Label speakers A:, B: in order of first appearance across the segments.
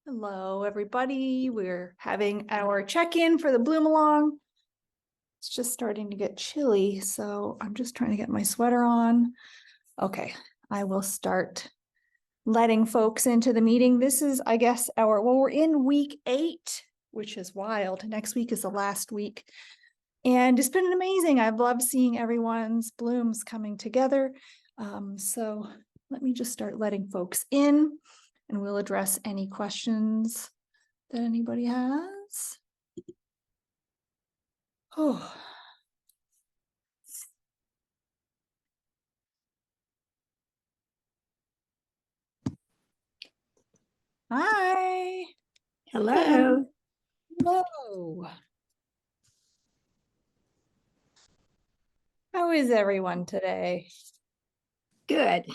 A: Hello, everybody. We're having our check-in for the Bloom Along. It's just starting to get chilly, so I'm just trying to get my sweater on. Okay, I will start letting folks into the meeting. This is, I guess, we're in week 8, which is wild. Next week is the last week. And it's been amazing. I've loved seeing everyone's blooms coming together. So let me just start letting folks in. And we'll address any questions that anybody has. Oh. Hi.
B: Hello.
A: Hello. How is everyone today?
B: Good.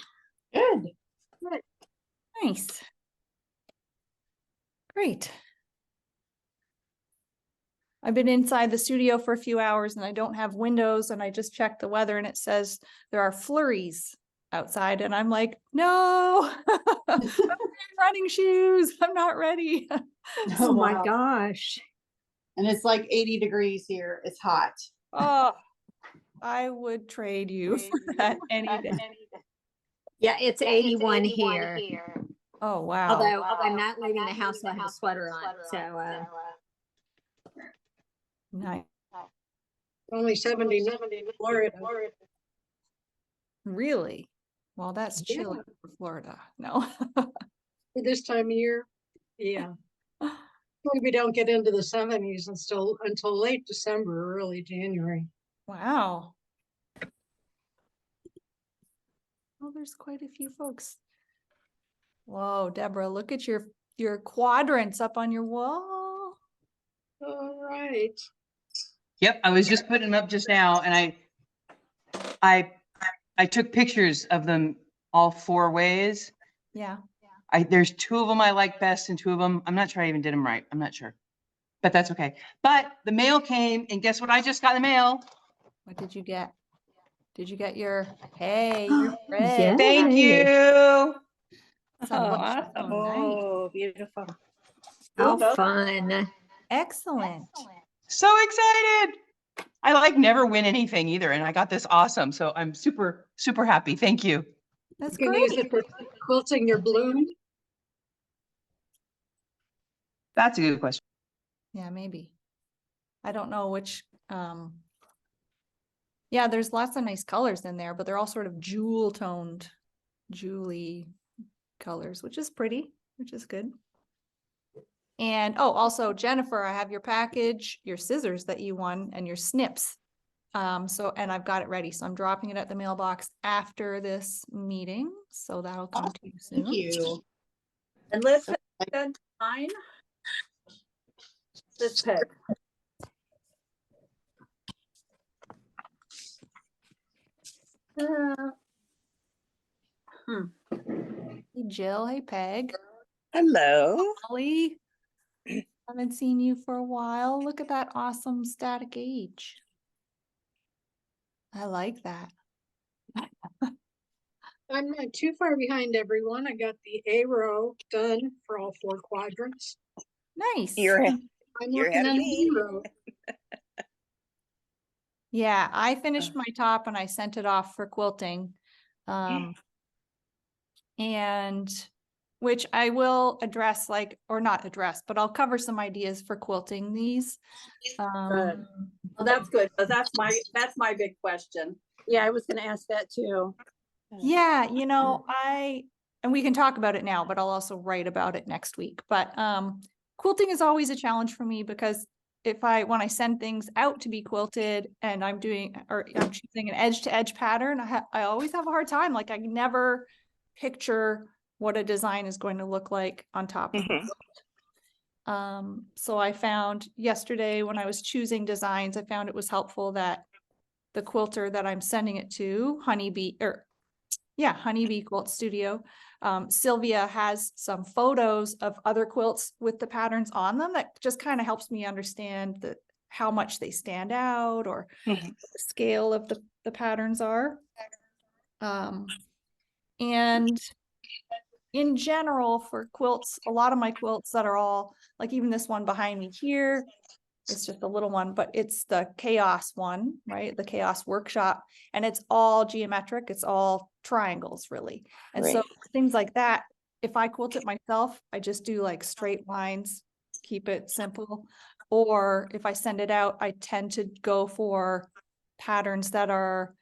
C: Good.
A: Good. Nice. Great. I've been inside the studio for a few hours and I don't have windows, and I just checked the weather and it says there are flurries outside, and I'm like, no, I'm wearing running shoes. I'm not ready.
B: Oh my
C: wow.
B: gosh.
C: And it's like 80 degrees here. It's hot.
A: Oh, I would trade you for that any day.
B: Yeah, it's 81 here.
A: Oh, wow.
B: Although I'm not leaving the house, so I have a sweater on. So
A: Nice.
D: Only 70 in Florida.
A: Really? Well, that's chilly for Florida. No.
D: For this time of year. Yeah. We don't get into the 70s until late December, early January.
A: Wow. Well, there's quite a few folks. Whoa, Deborah, look at your quadrants up on your wall.
D: All right.
E: Yep, I was just putting them up just now, and I took pictures of them all 4 ways.
A: Yeah.
E: There's 2 of them I like best, and 2 of them I'm not sure I even did them right. I'm not sure, but that's okay. But the mail came, and guess what? I just got in the mail.
A: What did you get? Did you get your, hey, your bread?
B: yeah.
E: Thank you.
B: Oh,
C: beautiful.
B: how fun.
A: Excellent.
E: So excited. I like never win anything either, and I got this awesome. So I'm super, super happy. Thank you.
A: That's
D: You can
A: great.
D: use it for quilting your bloom.
E: That's a good question.
A: Yeah, maybe. I don't know which, yeah, there's lots of nice colors in there, but they're all sort of jewel toned, jewelly colors, which is pretty, which is good. And oh, also Jennifer, I have your package, your scissors that you won, and your snips. And I've got it ready. So I'm dropping it at the mailbox after this meeting. So that'll come to you soon.
C: Thank you.
F: And let's send mine. This peg.
A: Hey Jill, hey Peg.
F: Hello.
A: Holly, haven't seen you for a while. Look at that awesome static age. I like that.
D: I'm not too far behind everyone. I got the A row done for all 4 quadrants.
A: Nice.
D: I'm
F: You're
D: working
F: ahead of
D: on the
F: me.
D: B row.
A: Yeah, I finished my top and I sent it off for quilting. And which I will address, or not address, but I'll cover some ideas for quilting these.
F: Good. Well, that's good, because that's my big question.
B: Yeah, I was going to ask that too.
A: Yeah, and we can talk about it now, but I'll also write about it next week. But quilting is always a challenge for me, because when I send things out to be quilted and I'm choosing an edge to edge pattern, I always have a hard time. Like, I never picture what a design is going to look like on top of it. So I found yesterday when I was choosing designs, I found it was helpful that the quilter that I'm sending it to, Honeybee Quilt Studio, Sylvia has some photos of other quilts with the patterns on them that just kind of helps me understand how much they stand out, or the scale of the patterns are. And in general for quilts, a lot of my quilts that are all, like even this one behind me here, it's just a little one, but it's the Chaos one, right? The Chaos Workshop, and it's all geometric. It's all triangles really. And so
G: Right.
A: things like that, if I quilt it myself, I just do like straight lines, keep it simple. Or if I send it out, I tend to go for patterns that are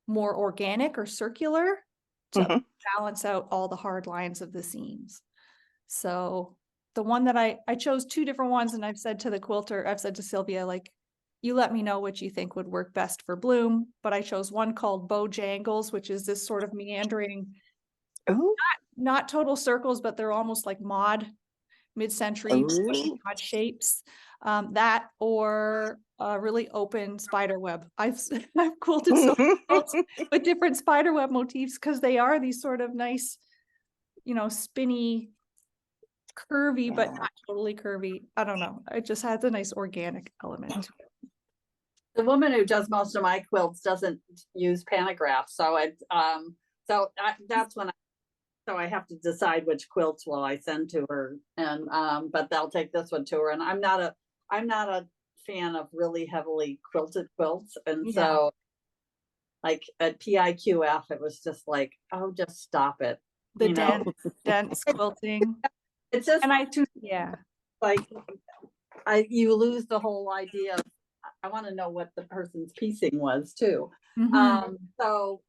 A: more organic or circular to
G: Mhm.
A: balance out all the hard lines of the seams. So the one that I chose two different ones, and I've said to the quilter, I've said to Sylvia, like, you let me know what you think would work best for Bloom, but I chose one called Bojangles, which is this sort of meandering,
G: Ooh.
A: not total circles, but they're almost like mid-century
G: Ooh.
A: odd shapes. That or a really open spider web. I've quilted so many quilts with different spider web motifs because they are these sort of nice, spinny, curvy, but
G: Yeah.
A: not totally curvy. I don't know. It just has a nice organic element to it.
F: The woman who does most of my quilts doesn't use pantographs, so that's when I have to decide which quilts will I send to her, and but they'll take this one to her, and I'm not a fan of really heavily quilted quilts, and
A: Yeah.
F: so like at PIQF it was just like, oh, just stop it,
A: The
F: you know.
A: dense quilting.
F: It's just
A: And yeah.
F: like you lose the whole idea of, I want to know what the person's piecing was too.
A: Mhm.
F: So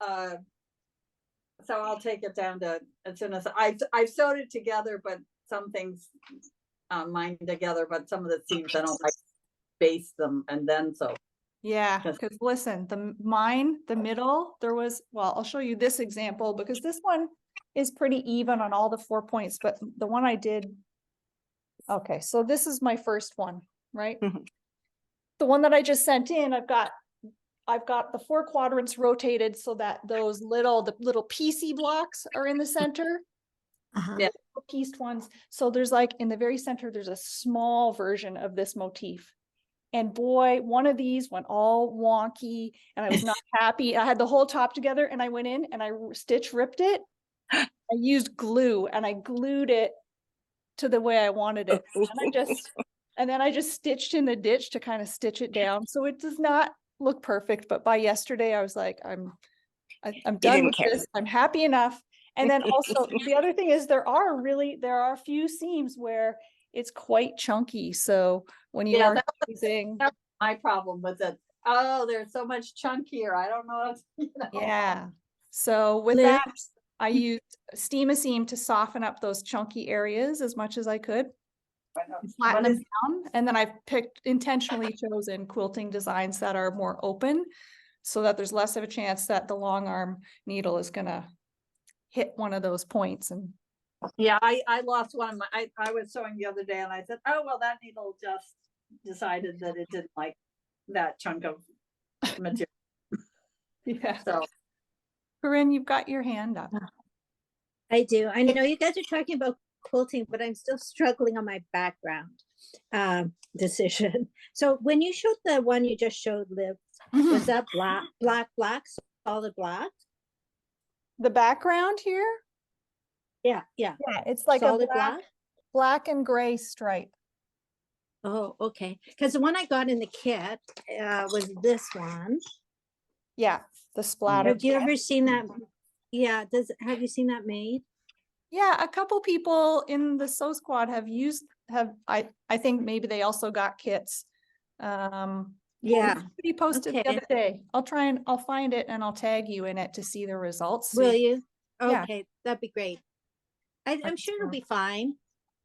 F: I'll take it down to, as soon as I've sewed it together, but some things mine together, but some of the seams I don't like base them and then sew.
A: Yeah,
F: Just-
A: because listen, the middle, well, I'll show you this example because this one is pretty even on all the 4 points, but the one I did. Okay, so this is my first one, right?
G: Mhm.
A: The one that I just sent in, I've got the 4 quadrants rotated so that the little PC blocks are in the center.
F: Yeah.
A: Pieced ones. So there's like in the very center, there's a small version of this motif. And boy, one of these went all wonky and I was not happy. I had the whole top together and I went in and I stitch ripped it. I used glue and I glued it to the way I wanted it. And then I just stitched in the ditch to kind of stitch it down. So it does not look perfect, but by yesterday I was like, I'm done
G: didn't
A: with
G: care.
A: this. I'm happy enough. And then also the other thing is there are a few seams where it's quite chunky. So when you
F: Yeah,
A: are using,
F: that's my problem with it. Oh, there's so much chunkier. I don't know.
A: yeah. So with that, I used Steam a Seam to soften up those chunky areas as much as I could, flatten them down. And then I've intentionally chosen quilting designs that are more open so that there's less of a chance that the long arm needle is gonna hit one of those points. And
F: Yeah, I lost one of my, I was sewing the other day and I said, oh, well, that needle just decided that it didn't like that chunk of material.
A: yeah.
F: So
A: Corinne, you've got your hand up.
B: I do. I know you guys are talking about quilting, but I'm still struggling on my background decision. So when you showed the one you just showed, Liv, was that black, solid black?
A: The background here?
B: Yeah.
A: Yeah, it's like
B: Solid
A: a black and gray stripe.
B: Oh, okay. Because the one I got in the kit was this one.
A: Yeah, the splatter.
B: Have you ever seen that? Yeah. Have you seen that made?
A: Yeah, a couple people in the Sew Squad I think maybe they also got kits.
B: Yeah.
A: Somebody posted the
B: Okay.
A: other day. I'll find it and I'll tag you in it to see the results.
B: Will you?
A: Yeah.
B: Okay, that'd be great. I'm
A: That's
B: sure it'll
A: cool.
B: be fine.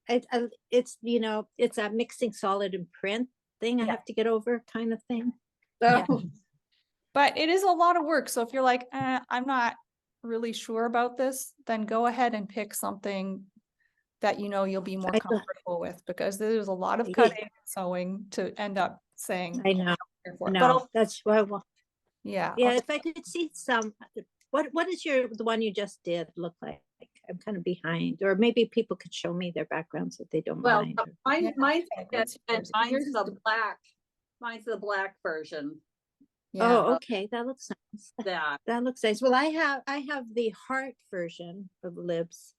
B: It's it's a mixing solid and print thing I
A: Yeah.
B: have to get over kind of thing.
A: Yeah. But it is a lot of work. So if you're like, I'm not really sure about this, then go ahead and pick something that you'll be more
B: I-
A: comfortable with, because there's a lot of
B: Yeah.
A: cutting and sewing to end up saying.
B: I know.
A: here for it. But
B: No, that's why.
A: yeah.
B: Yeah, if I could see some, what is the one you just did look like? I'm kind of behind, or maybe people could show me their backgrounds if they don't
F: well,
B: mind.
A: Yeah,
F: mine's
A: okay, let's
F: and
A: here's-
F: mine's
A: here's
F: the black. Mine's the black version.
A: Yeah.
B: Oh, okay, that looks nice.
F: That
B: That looks nice. Well, I have the heart version of Libs.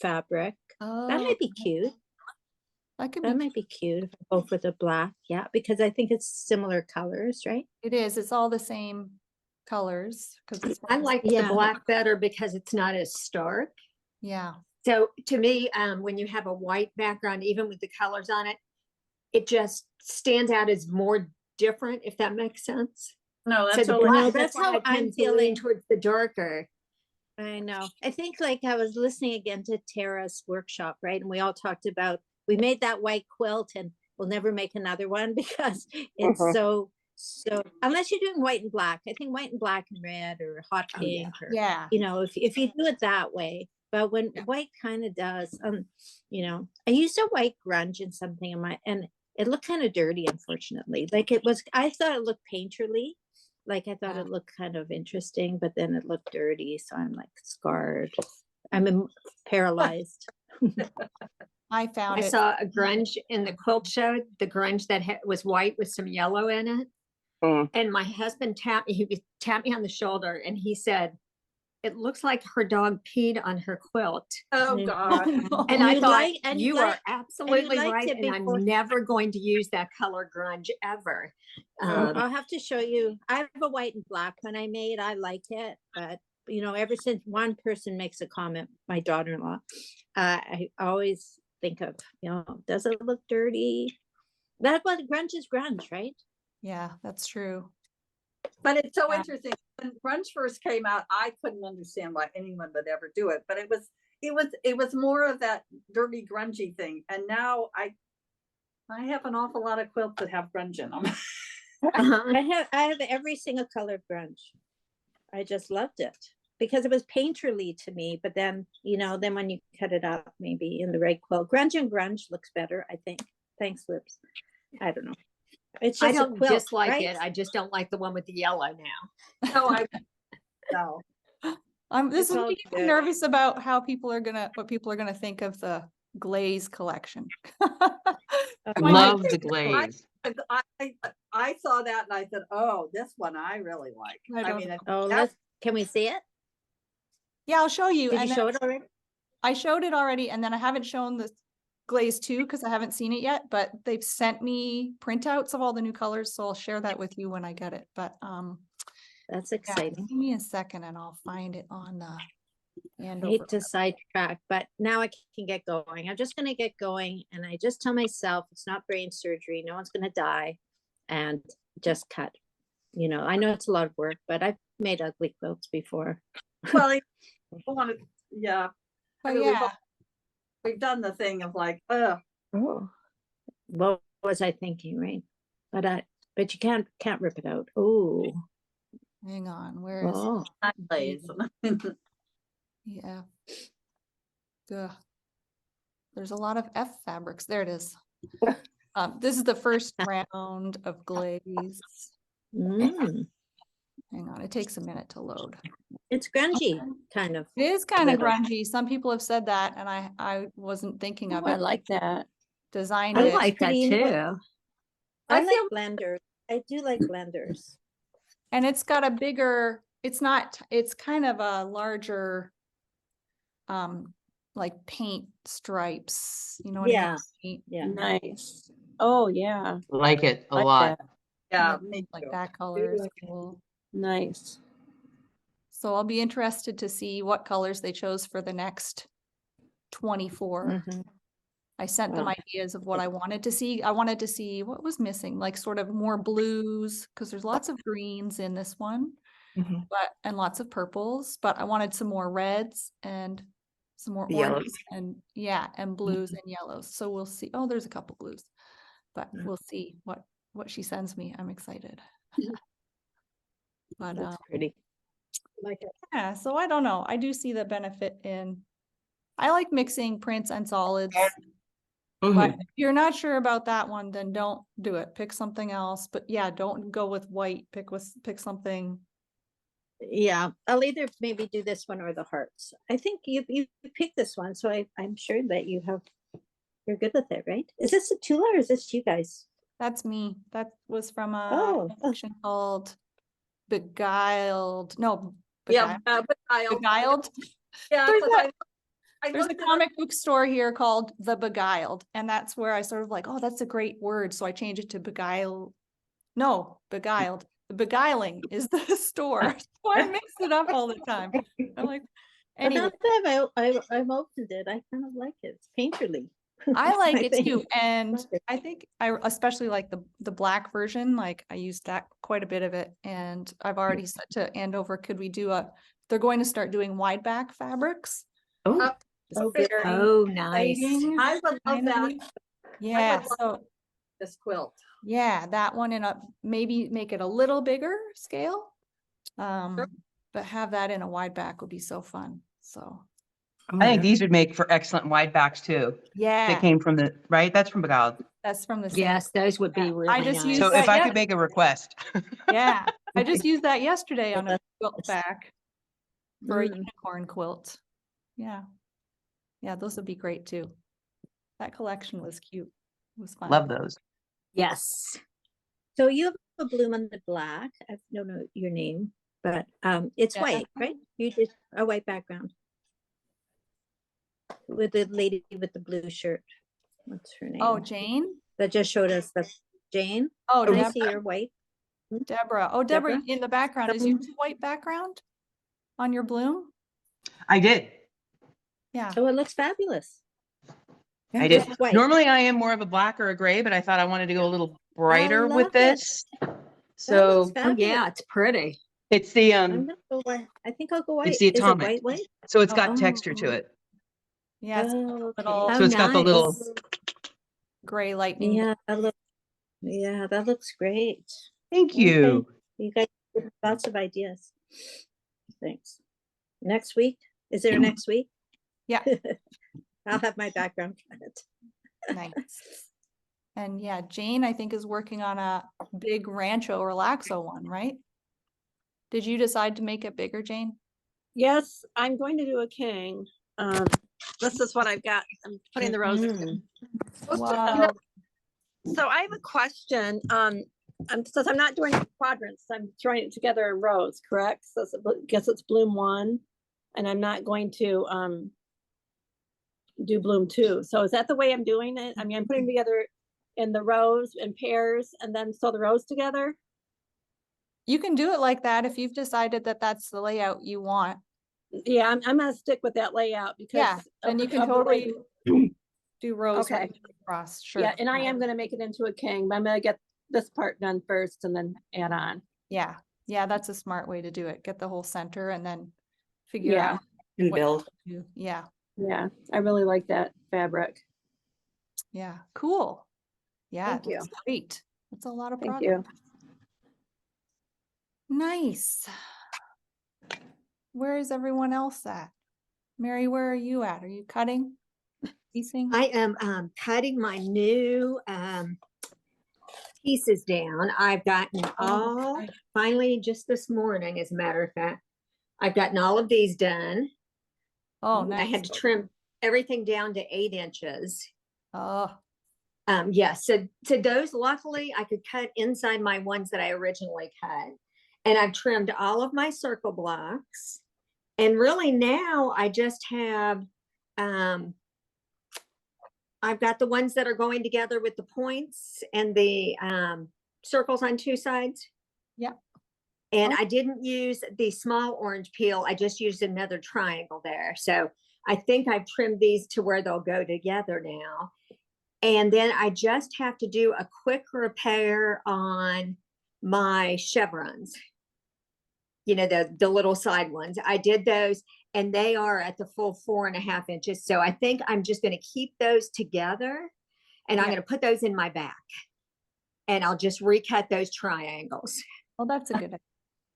B: fabric.
A: Oh,
B: That might be cute.
A: that could
B: That
A: be,
B: might be cute if I go for the black. Yeah, because I think it's similar colors, right?
A: it is, it's all the same colors, because it's.
G: I like the
B: Yeah.
G: black better because it's not as stark.
A: Yeah,
G: So to me, when you have a white background, even with the colors on it, it just stands out as more different, if that makes sense.
F: No,
G: So
F: that's
G: the
F: totally,
G: black,
B: No,
G: that's
B: that's
G: why
B: how
G: I
B: I'm
G: tend to lean
B: feeling.
G: towards the darker.
B: I know. I think like I was listening again to Tara's workshop, right? And we all talked about, we made that white quilt and we'll never make another one because it's so, unless you're doing white and black, I think white and black and red or hot
G: Oh, yeah.
B: pink or,
A: yeah,
B: you know, if you do it that way. But when
A: Yeah.
B: white kind of does, you know, I used a white grunge in something in my, and it looked kind of dirty, unfortunately. Like it was, I thought it looked painterly. Like I thought
A: Yeah.
B: it looked kind of interesting, but then it looked dirty. So I'm like scarred. I'm paralyzed.
A: I found
G: I
A: it.
G: saw a grunge in the quilt show, the grunge that was white with some yellow in it. And my husband tapped me on the shoulder and he said, "It looks like her dog peed on her quilt."
F: oh,
B: Yeah.
F: God.
A: no.
G: And I
B: you
G: thought,
B: like- and you
G: you are
B: like-
G: absolutely
B: liked
G: right.
B: it
G: And
B: before-
G: I'm never going to use that color grunge ever.
B: I'll have to show you. I have a white and black one I made. I like it, but you know, ever since one person makes a comment, my daughter-in-law, I always think of, you know, does it look dirty? That's what grunge is grunge, right?
A: Yeah, that's true.
F: But it's so
A: Yeah.
F: interesting. When grunge first came out, I couldn't understand why anyone would ever do it. But it was more of that dirty, grungy thing. And now I have an awful lot of quilts that have grunge in them.
G: Uh-huh.
B: I have every single color of grunge. I just loved it because it was painterly to me. But then, you know, then when you cut it up, maybe in the right quilt, grunge and grunge looks better, I think. Thanks, Lips. I don't know. It's
G: I
B: just a
G: don't
B: quilt,
G: dislike
B: right?
G: it. I just don't like the one with the yellow now.
F: No.
A: This
B: It's
A: is
B: all
A: making me
B: good.
A: nervous about how what people are gonna think of the glaze collection.
E: I
A: Why
E: love
A: not?
E: the glaze.
F: I saw that and I said, oh, this one I really like.
A: I
F: I
A: don't
F: mean,
A: know.
B: Oh,
F: that's-
B: can we see it?
A: Yeah, I'll show you.
B: Did you
A: and then
B: show it already?
A: I showed it already, and then I haven't shown the glaze too because I haven't seen it yet. But they've sent me printouts of all the new colors, so I'll share that with you when I get it. But
B: That's
A: yeah,
B: exciting.
A: give me a second, and I'll find it on the
B: I
A: Andover.
B: hate to sidetrack, but now I can get going. I'm just going to get going. And I just tell myself it's not brain surgery. No one's going to die. And just cut. You know, I know it's a lot of work, but I've made ugly quilts before.
F: well, I want to, yeah. I
A: But
F: mean,
A: yeah,
F: we've done the thing of like,
B: Oh, what was I thinking, right? But you can't rip it out. Oh,
A: hang on. Where is
B: oh,
F: not glaze.
A: yeah? Ugh. There's a lot of F fabrics. There it is. This is the first round of glaze.
B: mm.
A: Hang on, it takes a minute to load.
B: It's grungy, kind of.
A: It is kind of
B: Little.
A: grungy. Some people have said that, and I wasn't thinking of
G: Oh, I
A: it.
G: like that.
A: Designed
G: I
A: it.
G: like that
B: pretty, you know,
G: too.
B: I
F: I
B: like
F: feel-
B: blenders. I do like blenders.
A: And it's got a bigger, it's kind of a larger, like paint stripes, you know what I
B: Yeah.
A: mean? Paint,
B: Yeah.
H: Nice. Oh, yeah.
E: Like it a
H: Like
E: lot.
H: that.
F: Yeah,
A: yeah,
F: me
A: like
F: too.
A: that color is
H: like it.
A: cool.
H: Nice.
A: So I'll be interested to see what colors they chose for the next 24.
B: Mhm.
A: I sent them
B: Wow.
A: ideas of what I wanted to see. I wanted to see what was missing, like sort of more blues, because there's lots of greens in this one,
G: Mhm.
A: and lots of purples, but I wanted some more reds and some more
G: Yellows.
A: oranges and and blues and yellows. So we'll see. Oh, there's a couple blues, but
B: Yeah.
A: we'll see what she sends me. I'm excited. But
B: That's pretty.
D: Like it.
A: yeah, so I don't know. I do see the benefit I like mixing prints and solids. But if you're not sure about that one, then don't do it. Pick something else. But yeah, don't go with white. Pick something.
B: Yeah, I'll either maybe do this one or the hearts. I think you picked this one, so I'm sure that you're good with it, right? Is this a Tula or is this you guys?
A: That's me. That was from
B: Oh,
A: a section called Beguiled. No,
F: Yeah,
A: Beguiled.
F: but
A: Beguiled.
F: yeah,
A: There's
F: but
A: that- There's a
F: looked it up.
A: comic book store here called The Beguiled, and that's where I sort of like, oh, that's a great word. So I changed it to beguile. No, beguiled. The beguiling is the store. So I mix it up all the time. I'm like,
B: But
A: anyway,
B: now that I've opened it, I kind of like it. It's painterly.
A: I like it
B: think.
A: too. And
B: Like it.
A: I think I especially like the black version. Like I used that quite a bit of it. And I've already said to Andover, could we do they're going to start doing wide back fabrics.
C: Oh,
B: Oh, good.
A: Very
G: Oh, nice.
A: exciting,
F: I would love that,
A: finally. Yeah,
F: love
A: so
F: this quilt.
A: yeah, that one in a maybe make it a little bigger scale. But have that in a wide back would be so fun. So
E: I think these would make for excellent wide backs too. They
A: yeah,
E: came from right? That's from Beguiled.
A: that's from the same.
G: Yes, those would
A: Yeah,
G: be really
A: I just
G: nice.
A: used
E: So
A: that
E: if I
A: yet-
E: could make a request.
A: Yeah, I just used that yesterday on a quilt back for a
B: Mm.
A: unicorn quilt. Yeah. Yeah, those would be great too. That collection was cute. It was fun.
E: Love those.
G: Yes.
B: So you have a bloom on the black. I don't know your name, but it's
A: Yeah.
B: white, right? You did a white background with the lady with the blue shirt. What's her name?
A: Oh, Jane?
B: That just showed us the Jane.
A: Oh,
B: Can I see
A: Deborah.
B: your white?
A: Deborah. Oh, Deborah,
B: Deborah?
A: in the background. Is yours a white background on your bloom?
E: I did.
A: Yeah.
B: Oh, it looks fabulous.
E: I did.
B: Just white.
E: Normally I am more of a black or a gray, but I thought I wanted to go a little brighter
B: love
E: with
B: it.
E: this.
B: That
E: So
B: looks
G: Oh,
B: fabulous.
G: yeah, it's pretty.
E: it's the
B: I'm gonna go white. I think I'll go white.
E: it's the
B: Is it
E: atomic.
B: white, white?
E: So it's got texture
B: Oh.
E: to it.
A: Yeah, it's
B: Oh, okay.
A: little
G: Oh,
E: So it's got the little
G: nice.
A: gray lightning.
B: Yeah, that looks great.
E: thank
B: Okay.
E: you.
B: You guys have lots of ideas. Thanks. Next week? Is there next week?
A: Yeah.
B: I'll have my background cut.
A: Nice. And yeah, Jane, I think, is working on a big Rancho Relaxo one, right? Did you decide to make it bigger, Jane?
H: Yes, I'm going to do a king. This is what I've got. I'm putting the roses in.
A: Wow.
H: So I have a question. Since I'm not doing quadrants, I'm throwing it together in rows, correct? So guess it's bloom 1, and I'm not going to do bloom 2. So is that the way I'm doing it? I mean, I'm putting together in the rows in pairs and then sew the rows together.
A: You can do it like that if you've decided that that's the layout you want.
H: Yeah, I'm gonna stick with that layout because
A: Yeah, then you can
H: of the way-
A: totally do rows
H: Okay.
A: right across. Sure.
H: Yeah, and I am gonna make it into a king, but I'm gonna get this part done first and then add on.
A: Yeah. Yeah, that's a smart way to do it. Get the whole center and then figure
H: Yeah.
A: out
C: and
A: what you
C: build.
A: do. Yeah.
H: Yeah, I really like that fabric.
A: Yeah. Cool. Yeah.
H: Thank you.
A: That's great. That's a lot of
H: Thank
A: progress.
H: you.
A: Nice. Where is everyone else at? Mary, where are you at? Are you cutting? Piecing?
G: I am cutting my new pieces down. I've gotten all,
A: okay.
G: finally, just this morning, as a matter of fact, I've gotten all of these done.
A: Oh,
G: I
A: nice.
G: had to trim everything down to 8 inches.
A: Oh,
G: Yes, so those, luckily, I could cut inside my ones that I originally cut. And I've trimmed all of my circle blocks. And really now I just have, I've got the ones that are going together with the points and the circles on 2 sides.
A: Yeah.
G: And
A: Oh.
G: I didn't use the small orange peel. I just used another triangle there. So I think I've trimmed these to where they'll go together now. And then I just have to do a quick repair on my chevrons. You know, the little side ones. I did those and they are at the full 4.5 inches. So I think I'm just going to keep those together and I'm
A: Yeah.
G: going to put those in my back and I'll just recut those triangles.
A: well, that's a good idea.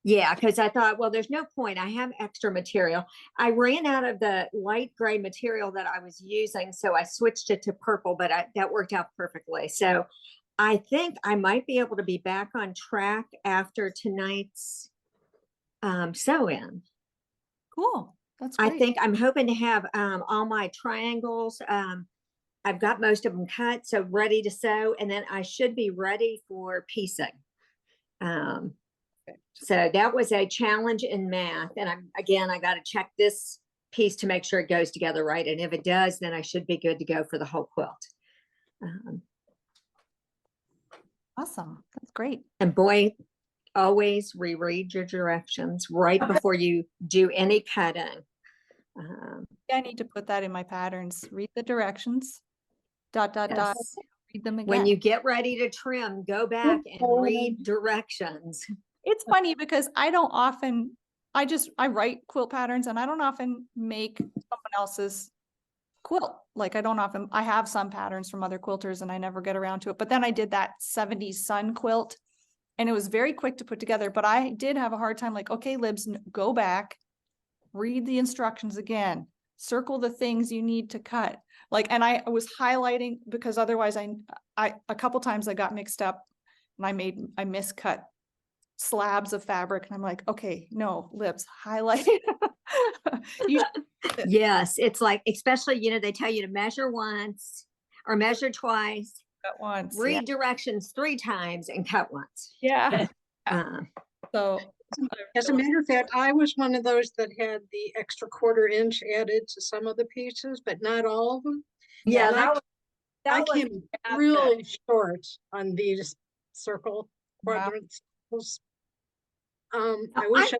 G: Yeah, because I thought, well, there's no point. I have extra material. I ran out of the light gray material that I was using, so I switched it to purple, but that worked out perfectly. So I think I might be able to be back on track after tonight's sew-in.
A: Cool. That's great.
G: I think I'm hoping to have all my triangles. I've got most of them cut, so ready to sew, and then I should be ready for piecing. So that was a challenge in math. And I got to check this piece to make sure it goes together right. And if it does, then I should be good to go for the whole quilt.
A: Awesome. That's great.
G: And boy, always reread your directions right before you do any cutting.
A: I need to put that in my patterns. Read the directions. ...
G: Yes.
A: Read them again.
G: When you get ready to trim, go back and read directions.
A: It's funny because I don't often, I write quilt patterns and I don't often make someone else's quilt. Like I have some patterns from other quilters and I never get around to it. But then I did that 70s sun quilt and it was very quick to put together, but I did have a hard time like, okay, Libs, go back, read the instructions again, circle the things you need to cut. Like, and I was highlighting because otherwise I a couple times I got mixed up and I miscut slabs of fabric and I'm like, okay, no, Libs, highlight it.
G: Yes, it's like, especially, they tell you to measure once or measure twice,
A: At once.
G: read directions 3 times and cut once.
A: Yeah.
G: Uh,
A: So
D: As a matter of fact, I was one of those that had the extra 1/4 inch added to some of the pieces, but not all of them.
F: Yeah,
D: And
F: that
D: I
F: was
D: came
F: bad
D: really short on these circle
A: Wow.
D: quadrants. I wish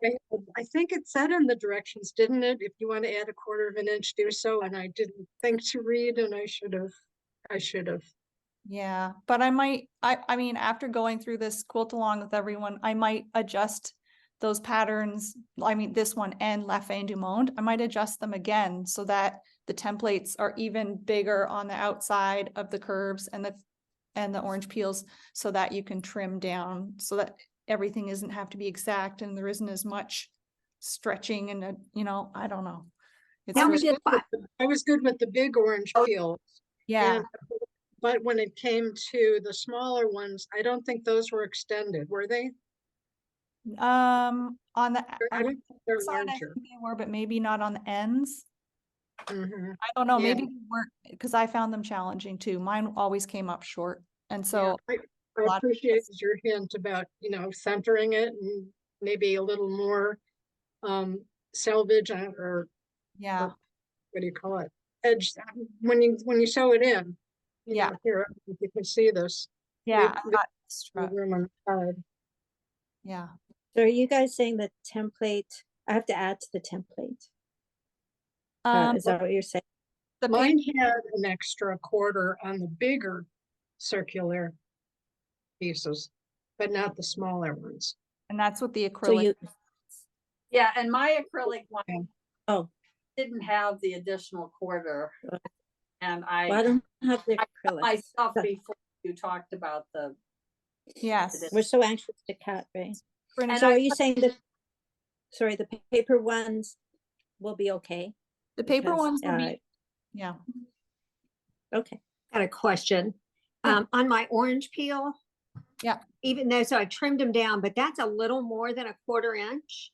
D: I think it said in the directions, didn't it? If you want to add a 1/4 inch, do so. And I didn't think to read and I should have.
A: yeah, but I mean, after going through this quilt along with everyone, I might adjust those patterns. I mean, this one and La Fin du Monde, I might adjust them again so that the templates are even bigger on the outside of the curves and the orange peels so that you can trim down so that everything isn't have to be exact and there isn't as much stretching and, I don't know. It's
G: Now we
A: really-
G: did five.
D: I was good with the big orange peel.
A: yeah.
D: And- But when it came to the smaller ones, I don't think those were extended, were they?
A: On the
D: I don't think they're
A: side, I
D: larger.
A: think they were, but maybe not on the ends.
D: Mhm.
A: I don't know,
D: Yeah.
A: maybe they weren't, because I found them challenging too. Mine always came up short. And so,
D: Yeah, I
A: lot of
D: appreciate your hint about, centering it and maybe a little more selvage or
A: yeah,
D: what do you call it? Edge, when you sew it in.
A: Yeah.
D: Here, if you can see this.
A: yeah,
D: we-
A: I'm not
D: the
A: extra,
D: room on the side.
A: yeah.
B: So are you guys saying the template, I have to add to the template? Is that what you're saying?
A: The
D: Mine
A: paper,
D: had an extra 1/4 on the bigger circular pieces, but not the smaller ones.
A: and that's what the
B: So
A: acrylic,
B: you,
F: Yeah, and my acrylic one
B: oh,
F: didn't have the additional 1/4. And
B: well, I
F: I
B: don't have the
F: cut
B: acrylic.
F: myself
B: So-
F: before you talked about the,
A: yes.
B: We're so anxious to cut, right?
A: Brenda,
F: And
B: So
F: I
B: are you saying that, sorry, the paper ones will be okay?
A: the paper
B: because,
A: ones will be, yeah.
B: Okay.
G: Got a question.
A: Yeah.
G: On my orange peel.
A: Yeah.
G: Even though, so I trimmed them down, but that's a little more than a 1/4 inch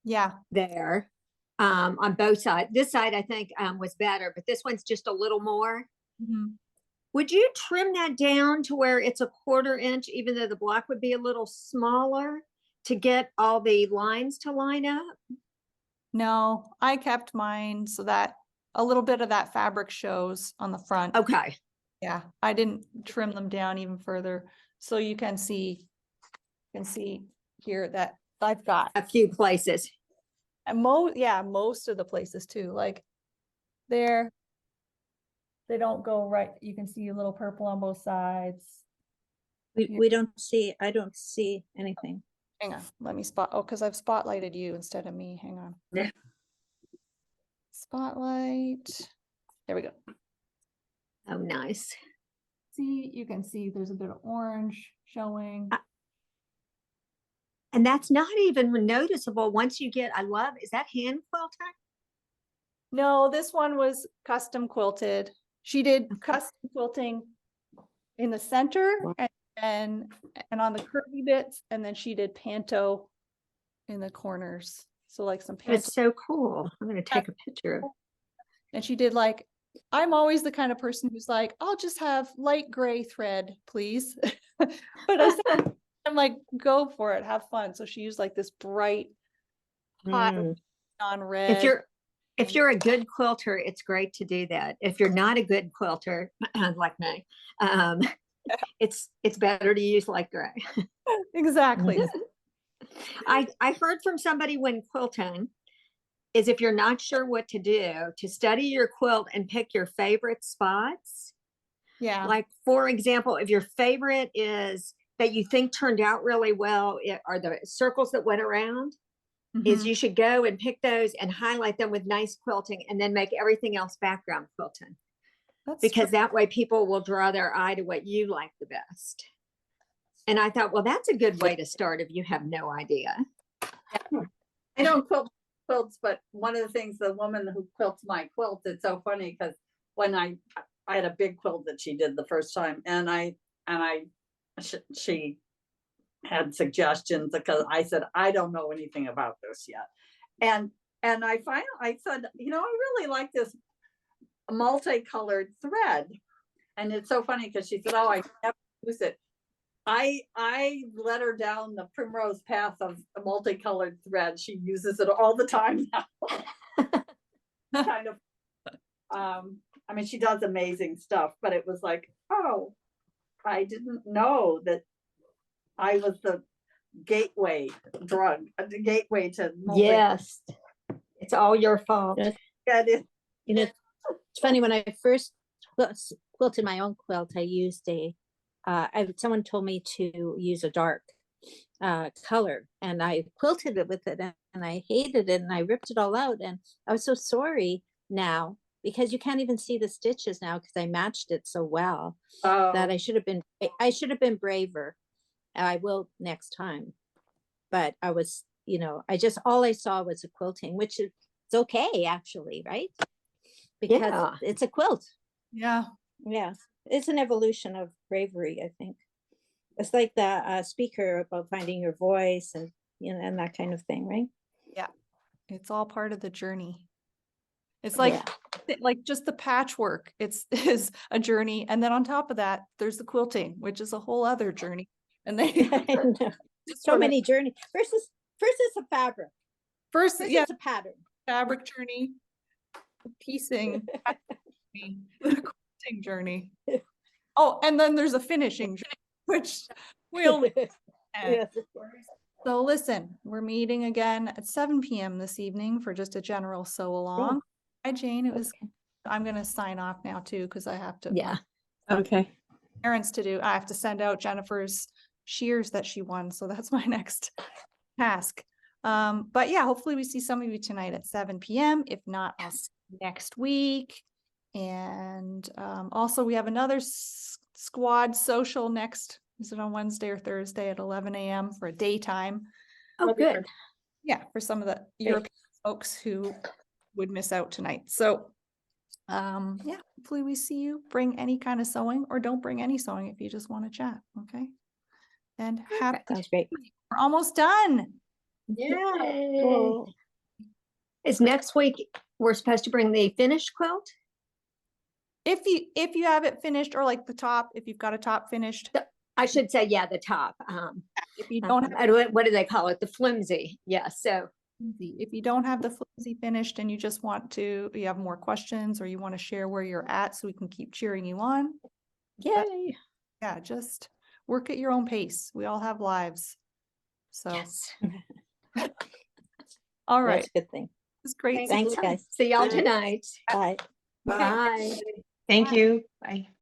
A: Yeah,
G: there. On both sides. This side I think was better, but this one's just a little more.
A: mhm.
G: Would you trim that down to where it's a 1/4 inch, even though the block would be a little smaller to get all the lines to line up?
A: No, I kept mine so that a little bit of that fabric shows on the front.
G: Okay.
A: Yeah, I didn't trim them down even further. So you can see here that I've got
G: A few places.
A: and most of the places too, like there. They don't go right. You can see a little purple on both sides. Yeah.
B: We don't see, I don't see anything.
A: Hang on, let me because I've spotlighted you instead of me. Hang on.
G: Yeah.
A: Spotlight. There we go.
G: Oh, nice.
A: See, you can see there's a bit of orange showing.
G: And that's not even noticeable once you get, is that hand quilting?
A: No, this one was custom quilted. She did custom quilting in the center and on the curvy bits, and then she did panto in the corners. So like some panto.
G: It's so cool. I'm going to take a picture.
A: And she did like, I'm always the kind of person who's like, I'll just have light gray thread, please. But I said, I'm like, go for it, have fun. So she used like this bright, hot
B: Mm.
A: non-red.
G: if you're a good quilter, it's great to do that. If you're not a good quilter, like me, it's better to use light gray.
A: Exactly.
G: I heard from somebody when quilting is if you're not sure what to do, to study your quilt and pick your favorite spots.
A: Yeah.
G: Like, for example, if your favorite is that you think turned out really well, are the circles that went around, is
A: Mhm.
G: you should go and pick those and highlight them with nice quilting and then make everything else background quilting.
A: That's
G: Because
A: true.
G: that way people will draw their eye to what you like the best. And I thought, well, that's a good way to start if you have no idea.
F: I don't quilt quilts, but one of the things, the woman who quilts my quilt, it's so funny because when I had a big quilt that she did the first time, and she had suggestions because I said, I don't know anything about this yet. And I said, I really like this multicolored thread. And it's so funny because she said, oh, I never use it. I let her down the primrose path of a multicolored thread. She uses it all the time now. Kind of, I mean, she does amazing stuff, but it was like, oh, I didn't know that I was the gateway drug, the gateway to
G: Yes. It's all your fault.
B: Yes.
F: Yeah, it is.
B: It's funny, when I first quilted my own quilt, I used someone told me to use a dark color, and I quilted it with it, and I hated it, and I ripped it all out, and I was so sorry now, because you can't even see the stitches now because I matched it so well that I should have been braver. I will next time. But I was, all I saw was a quilting, which is okay, actually, right? Because
G: Yeah.
B: it's a quilt.
A: Yeah.
B: Yeah, it's an evolution of bravery, I think. It's like the speaker about finding your voice and and that kind of thing, right?
A: Yeah. It's all part of the journey. It's
B: Yeah.
A: like just the patchwork. Is a journey. And then on top of that, there's the quilting, which is a whole other journey. And they
B: I know.
A: just
B: So
A: sort of-
B: many journeys. First it's a fabric.
A: first,
B: First
A: yeah,
B: it's a pattern.
A: fabric journey, the piecing, journey, the quilting journey. Oh, and then there's a finishing journey, which we only
B: Yes, of course.
A: So listen, we're meeting again at 7 p.m. this evening for just a general sew along. Hi, Jane. I'm going to sign off now too, because I have to.
B: Yeah.
C: Okay.
A: Errands to do. I have to send out Jennifer's shears that she won. So that's my next task. But yeah, hopefully we see some of you tonight at 7 p.m. If not, I'll see you next week. And also we have another squad social next. Is it on Wednesday or Thursday at 11 a.m. for a daytime?
B: Oh, good.
A: Yeah, for some of the European folks who would miss out tonight. So yeah, hopefully we see you. Bring any kind of sewing, or don't bring any sewing if you just want to chat. Okay. And
B: Sounds great.
A: we're almost done.
G: Yay.
B: Oh.
G: Is next week we're supposed to bring the finished quilt?
A: If you have it finished, or like the top, if you've got a top finished.
G: I should say, yeah, the top.
A: If you don't have
G: What do they call it? The flimsy. Yeah. So
A: if you don't have the flimsy finished and you just you have more questions, or you want to share where you're at so we can keep cheering you on.
B: Yay.
A: Yeah, just work at your own pace. We all have lives. So
G: yes.
A: all right.
B: That's a good thing.
A: It's great.
B: Thanks, guys.
G: See y'all tonight.
B: Bye.
G: Bye.
E: Thank you. Bye.